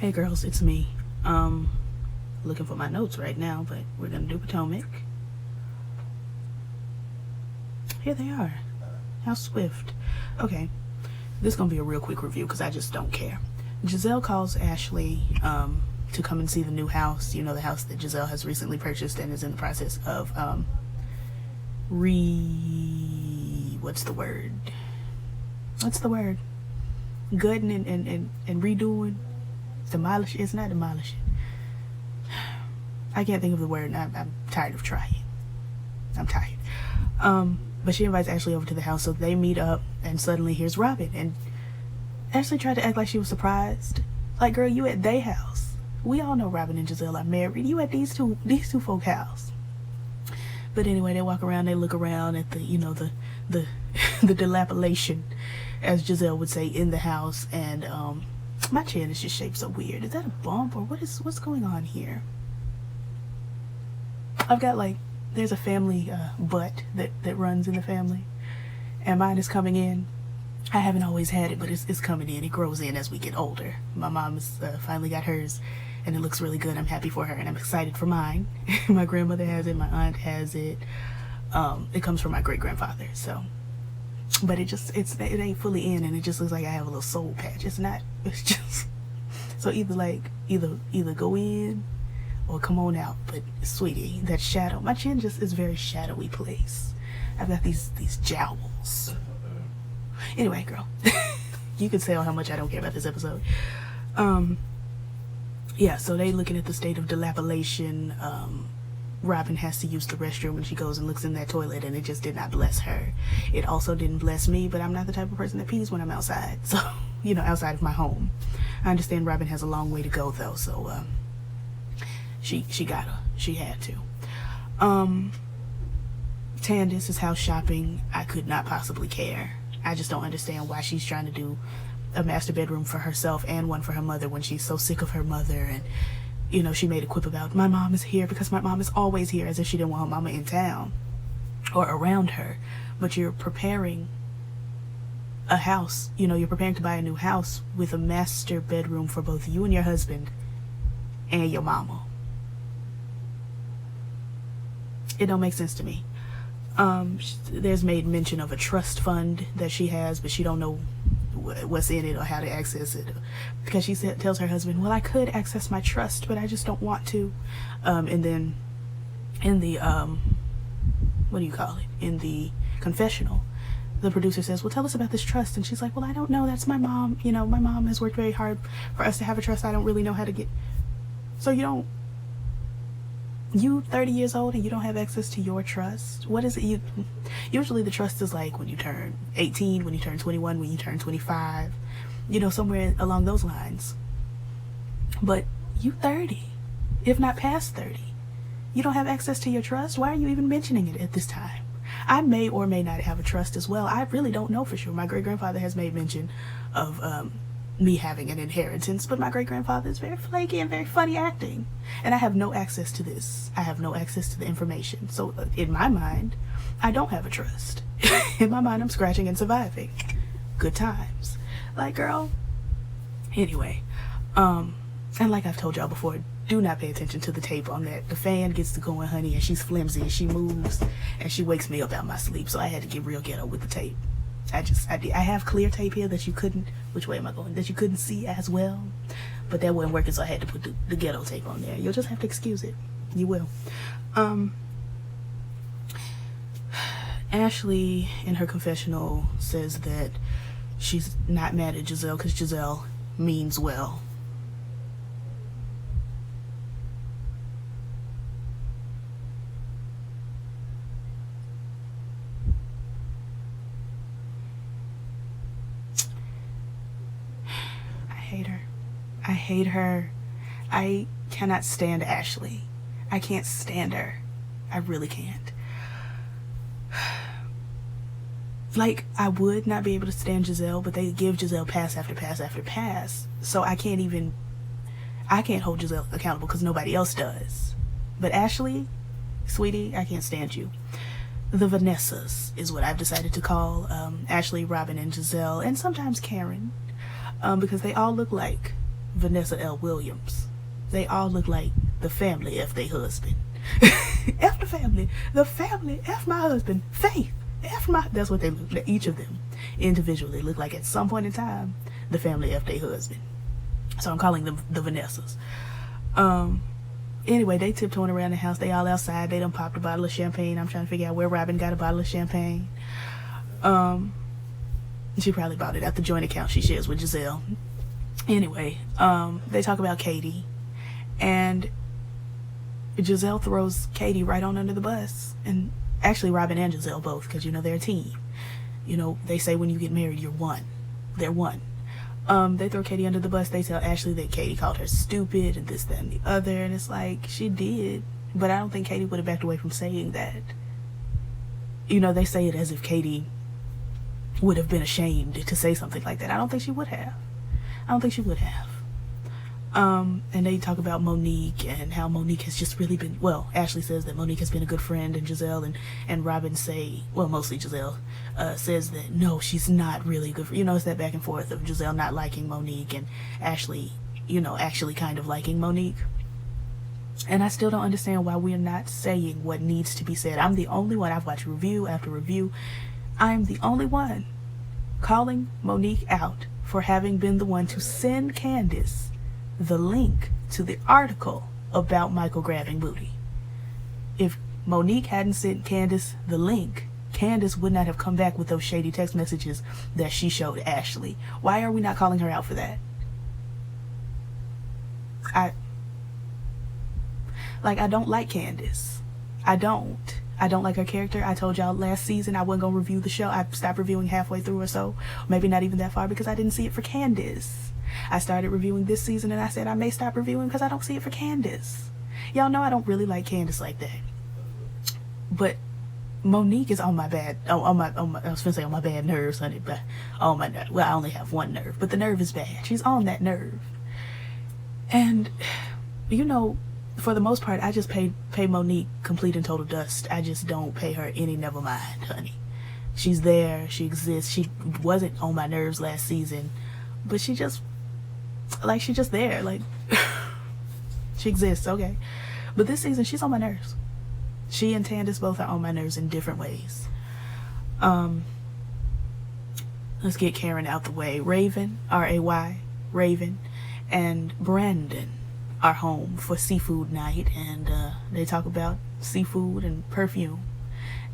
Hey girls, it's me. Looking for my notes right now, but we're gonna do Potomac. Here they are. How swift. Okay, this is gonna be a real quick review because I just don't care. Giselle calls Ashley to come and see the new house. You know, the house that Giselle has recently purchased and is in the process of what's the word? Gutting and redoing. Demolish. It's not demolishing. I can't think of the word, and I'm tired of trying. I'm tired. But she invites Ashley over to the house, so they meet up, and suddenly here's Robin. And Ashley tried to act like she was surprised. Like, girl, you at they house. We all know Robin and Giselle are married. You at these two folk house. But anyway, they walk around, they look around at the, you know, the dilapidation, as Giselle would say, in the house. And my chin is just shaped so weird. Is that a bump or what's going on here? I've got, like, there's a family butt that runs in the family, and mine is coming in. I haven't always had it, but it's coming in. It grows in as we get older. My mom has finally got hers, and it looks really good. I'm happy for her, and I'm excited for mine. My grandmother has it. My aunt has it. It comes from my great-grandfather, so. But it ain't fully in, and it just looks like I have a little soul patch. It's not. It's just. So either go in or come on out. But sweetie, that shadow, my chin just is very shadowy place. I've got these jowls. Anyway, girl, you can tell how much I don't care about this episode. Yeah, so they looking at the state of dilapidation. Robin has to use the restroom, and she goes and looks in that toilet, and it just did not bless her. It also didn't bless me, but I'm not the type of person that pees when I'm outside. So, you know, outside of my home. I understand Robin has a long way to go, though, so she had to. Candace is house shopping. I could not possibly care. I just don't understand why she's trying to do a master bedroom for herself and one for her mother when she's so sick of her mother. And, you know, she made a quip about, my mom is here because my mom is always here, as if she didn't want her mama in town or around her. But you're preparing a house, you know, you're preparing to buy a new house with a master bedroom for both you and your husband and your mama. It don't make sense to me. There's made mention of a trust fund that she has, but she don't know what's in it or how to access it, because she tells her husband, well, I could access my trust, but I just don't want to. And then in the what do you call it, in the confessional, the producer says, well, tell us about this trust. And she's like, well, I don't know, that's my mom, you know, my mom has worked very hard for us to have a trust. I don't really know how to get. So you 30 years old and you don't have access to your trust? What is it? Usually the trust is like when you turn 18, when you turn 21, when you turn 25, you know, somewhere along those lines. But you 30, if not past 30, you don't have access to your trust? Why are you even mentioning it at this time? I may or may not have a trust as well. I really don't know for sure. My great-grandfather has made mention of me having an inheritance, but my great-grandfather is very flaky and very funny acting, and I have no access to this. I have no access to the information. So in my mind, I don't have a trust. In my mind, I'm scratching and surviving. Good times. Like, girl. Anyway, and like I've told y'all before, do not pay attention to the tape on that. The fan gets to going, honey, and she's flimsy and she moves and she wakes me up out my sleep, so I had to get real ghetto with the tape. I have clear tape here that you couldn't, which way am I going, that you couldn't see as well, but that wasn't working, so I had to put the ghetto tape on there. You'll just have to excuse it. You will. Ashley, in her confessional, says that she's not mad at Giselle because Giselle means well. I hate her. I cannot stand Ashley. I can't stand her. I really can't. Like, I would not be able to stand Giselle, but they give Giselle pass after pass after pass. So I can't hold Giselle accountable because nobody else does. But Ashley, sweetie, I can't stand you. The Vanessas is what I've decided to call Ashley, Robin, and Giselle, and sometimes Karen, because they all look like Vanessa L. Williams. They all look like the family F their husband. F the family. The family F my husband. Faith F my... That's what they look like. Each of them individually look like at some point in time the family F their husband. So I'm calling them the Vanessas. Anyway, they tiptoeing around the house. They all outside. They done popped a bottle of champagne. I'm trying to figure out where Robin got a bottle of champagne. She probably bought it at the joint account she shares with Giselle. Anyway, they talk about Katie, and Giselle throws Katie right on under the bus. And actually Robin and Giselle both, because you know they're a team. You know, they say when you get married you're one. They're one. They throw Katie under the bus. They tell Ashley that Katie called her stupid and this, that, and the other. And it's like, she did. But I don't think Katie would have backed away from saying that. You know, they say it as if Katie would have been ashamed to say something like that. I don't think she would have. I don't think she would have. And they talk about Monique and how Monique has just really been, well, Ashley says that Monique has been a good friend, and Giselle and Robin say, well, mostly Giselle, says that no, she's not really a good friend. You know, it's that back and forth of Giselle not liking Monique and Ashley, you know, actually kind of liking Monique. And I still don't understand why we're not saying what needs to be said. I'm the only one, I've watched review after review, I'm the only one calling Monique out for having been the one to send Candace the link to the article about Michael grabbing booty. If Monique hadn't sent Candace the link, Candace would not have come back with those shady text messages that she showed Ashley. Why are we not calling her out for that? I don't like Candace. I don't like her character. I told y'all last season I wasn't gonna review the show. I stopped reviewing halfway through or so. Maybe not even that far, because I didn't see it for Candace. I started reviewing this season and I said I may stop reviewing because I don't see it for Candace. Y'all know I don't really like Candace like that. But Monique is on my bad, I was gonna say on my bad nerves, honey, but on my nerve. Well, I only have one nerve, but the nerve is bad. She's on that nerve. And, you know, for the most part, I just pay Monique complete and total dust. I just don't pay her any never mind, honey. She's there, she exists. She wasn't on my nerves last season, but she's just there, like, she exists, okay. But this season, she's on my nerves. She and Candace both are on my nerves in different ways. Let's get Karen out the way. Raven, R-A-Y, Raven, and Brandon are home for seafood night, and they talk about seafood and perfume,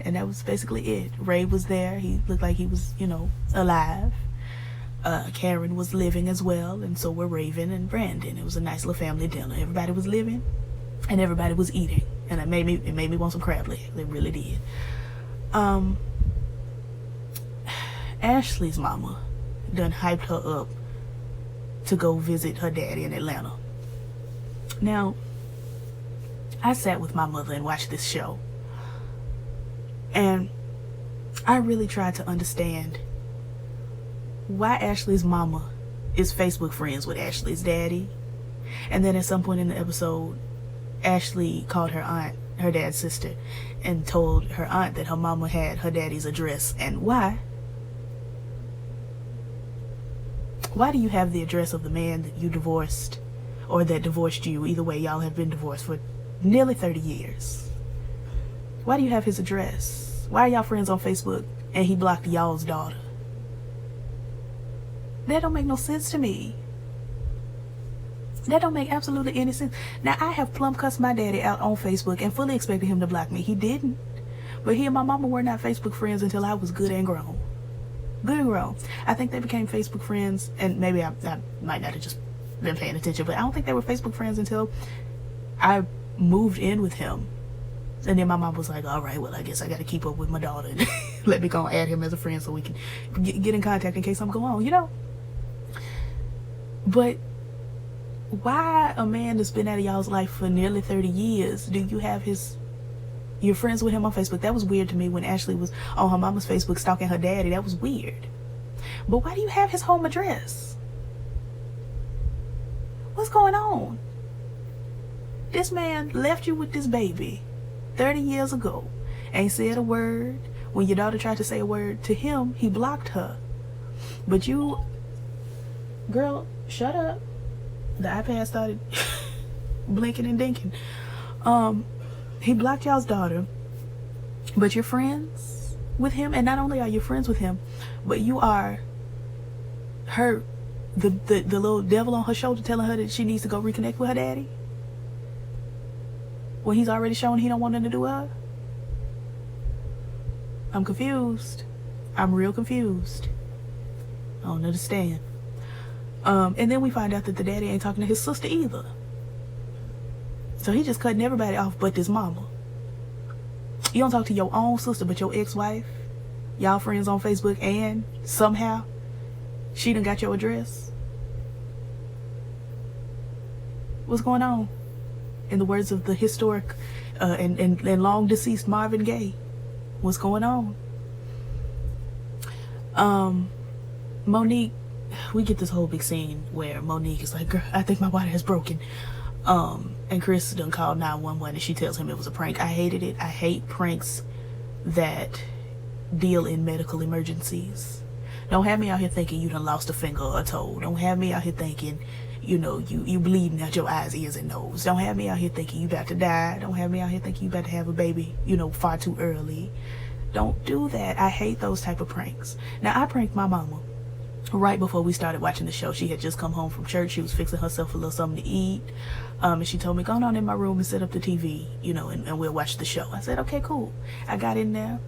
and that was basically it. Ray was there. He looked like he was, you know, alive. Karen was living as well, and so were Raven and Brandon. It was a nice little family dinner. Everybody was living and everybody was eating, and it made me want some crab legs. It really did. Ashley's mama done hyped her up to go visit her daddy in Atlanta. Now, I sat with my mother and watched this show, and I really tried to understand why Ashley's mama is Facebook friends with Ashley's daddy. And then at some point in the episode, Ashley called her aunt, her dad's sister, and told her aunt that her mama had her daddy's address. And why? Why do you have the address of the man that you divorced, or that divorced you? Either way, y'all have been divorced for nearly 30 years. Why do you have his address? Why are y'all friends on Facebook and he blocked y'all's daughter? That don't make no sense to me. That don't make absolutely any sense. Now, I have plumb cussed my daddy out on Facebook and fully expected him to block me. He didn't. But he and my mama were not Facebook friends until I was good and grown. Good and grown. I think they became Facebook friends, and maybe I might not have just been paying attention, but I don't think they were Facebook friends until I moved in with him. And then my mom was like, all right, well, I guess I got to keep up with my daughter and let me go and add him as a friend so we can get in contact in case something go on, you know? But why a man that's been out of y'all's life for nearly 30 years do you have you're friends with him on Facebook? That was weird to me. When Ashley was on her mama's Facebook stalking her daddy, that was weird. But why do you have his home address? What's going on? This man left you with this baby 30 years ago, ain't said a word. When your daughter tried to say a word to him, he blocked her. But you, girl, shut up. The iPad started blinking and dinking. He blocked y'all's daughter, but you're friends with him, and not only are you friends with him, but you are the little devil on her shoulder telling her that she needs to go reconnect with her daddy when he's already shown he don't want nothing to do with her. I'm confused. I'm real confused. I don't understand. And then we find out that the daddy ain't talking to his sister either. So he just cutting everybody off but his mama. You don't talk to your own sister but your ex-wife. Y'all friends on Facebook, and somehow she done got your address. What's going on? In the words of the historic and long deceased Marvin Gaye, what's going on? Monique, we get this whole big scene where Monique is like, girl, I think my water has broken. And Chris done called 911 and she tells him it was a prank. I hated it. I hate pranks that deal in medical emergencies. Don't have me out here thinking you done lost a finger or a toe. Don't have me out here thinking, you know, you bleeding out your eyes, ears, and nose. Don't have me out here thinking you about to die. Don't have me out here thinking you about to have a baby, you know, far too early. Don't do that. I hate those type of pranks. Now, I pranked my mama right before we started watching the show. She had just come home from church. She was fixing herself a little something to eat. And she told me, go on in my room and set up the TV, you know, and we'll watch the show. I said, okay, cool. I got in there.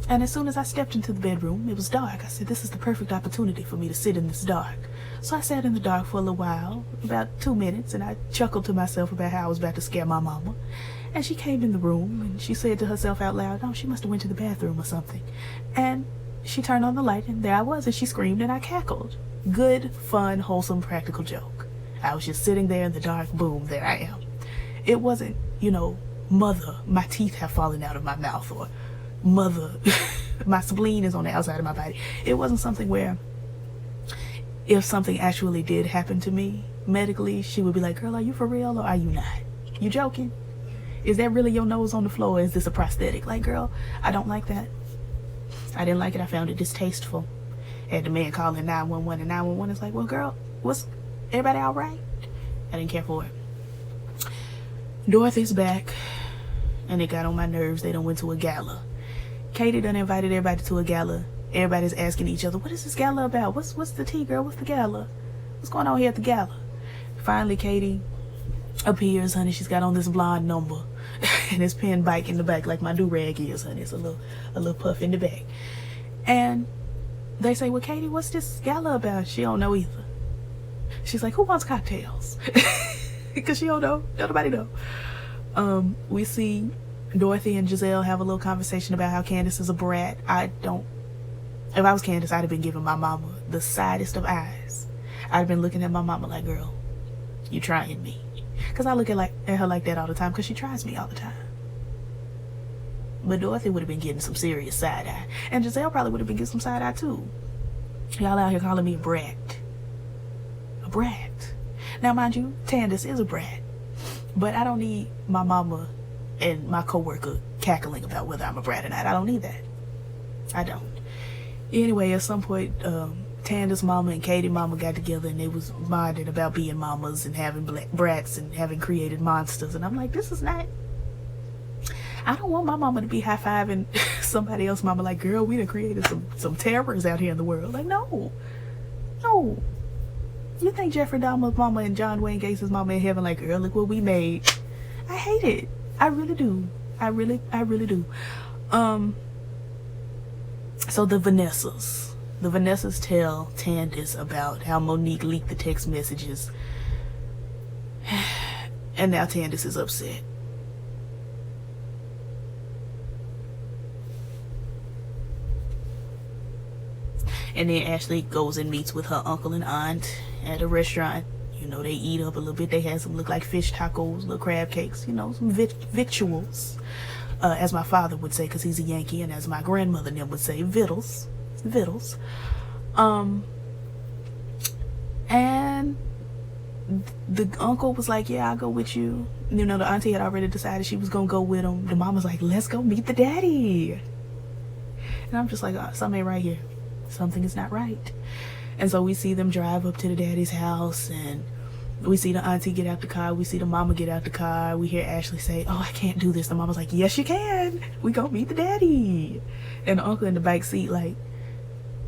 And as soon as I stepped into the bedroom, it was dark. I said, this is the perfect opportunity for me to sit in this dark. So I sat in the dark for a little while, about 2 minutes, and I chuckled to myself about how I was about to scare my mama. And she came in the room and she said to herself out loud, oh, she must have went to the bathroom or something. And she turned on the light and there I was, and she screamed and I cackled. Good, fun, wholesome, practical joke. I was just sitting there in the dark, boom, there I am. It wasn't, you know, mother, my teeth have fallen out of my mouth, or mother, my spleen is on the outside of my body. It wasn't something where if something actually did happen to me medically, she would be like, girl, are you for real or are you not? You joking? Is that really your nose on the floor, or is this a prosthetic? Like, girl, I don't like that. I didn't like it. I found it distasteful. Had the man calling 911, and 911 is like, well, girl, what's everybody all right? I didn't care for it. Dorothy's back, and it got on my nerves. They done went to a gala. Katie done invited everybody to a gala. Everybody's asking each other, what is this gala about? What's the tea, girl? What's the gala? What's going on here at the gala? Finally, Katie appears, honey. She's got on this blonde number and this pin bike in the back, like my do-rag is, honey. It's a little puff in the back. And they say, well, Katie, what's this gala about? She don't know either. She's like, who wants cocktails? Because she don't know. Nobody know. We see Dorothy and Giselle have a little conversation about how Candace is a brat. If I was Candace, I'd have been giving my mama the sidest of eyes. I'd have been looking at my mama like, girl, you trying me. Because I look at her like that all the time, because she tries me all the time. But Dorothy would have been getting some serious side-eye. And Giselle probably would have been getting some side-eye too. Y'all out here calling me a brat. A brat. Now, mind you, Candace is a brat. But I don't need my mama and my coworker cackling about whether I'm a brat or not. I don't need that. I don't. Anyway, at some point, Tanda's mama and Katie mama got together and they was bonding about being mamas and having brats and having created monsters. And I'm like, this is not... I don't want my mama to be high-fiving somebody else's mama like, girl, we done created some terrors out here in the world. Like, no. No. You think Jeffrey Dahmer's mama and John Wayne Gacy's mama in heaven like, girl, look what we made. I hate it. I really do. I really do. So the Vanessas tell Candace about how Monique leaked the text messages. And now Candace is upset. And then Ashley goes and meets with her uncle and aunt at a restaurant. You know, they eat up a little bit. They had some look like fish tacos, little crab cakes, you know, some victuals. As my father would say, because he's a Yankee, and as my grandmother then would say, vittles. And the uncle was like, yeah, I'll go with you. You know, the auntie had already decided she was going to go with him. The mama's like, let's go meet the daddy. And I'm just like, oh, something ain't right here. Something is not right. And so we see them drive up to the daddy's house, and We see the auntie get out the car. We see the mama get out the car. We hear Ashley say, "Oh, I can't do this." The mama's like, "Yes, you can. We gonna meet the daddy." And the uncle in the back seat like,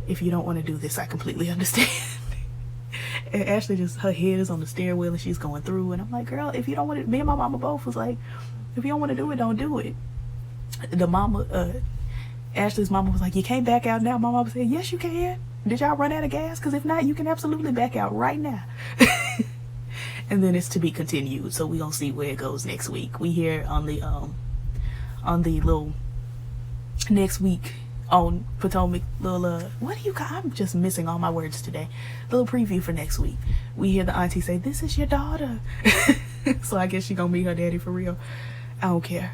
"If you don't want to do this, I completely understand." And Ashley just, her head is on the steering wheel and she's going through. And I'm like, "Girl, if you don't want it," me and my mama both was like, "If you don't want to do it, don't do it." The mama, Ashley's mama was like, "You can't back out now." My mama said, "Yes, you can. Did y'all run out of gas? Because if not, you can absolutely back out right now." And then it's to be continued, so we gonna see where it goes next week. We hear on the little next week on Potomac little what do you call, I'm just missing all my words today, little preview for next week. We hear the auntie say, "This is your daughter." So I guess she gonna meet her daddy for real. I don't care.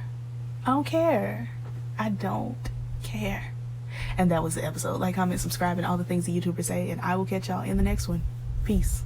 I don't care. I don't care. And that was the episode. Like, comment, subscribe, and all the things the YouTubers say, and I will catch y'all in the next one. Peace.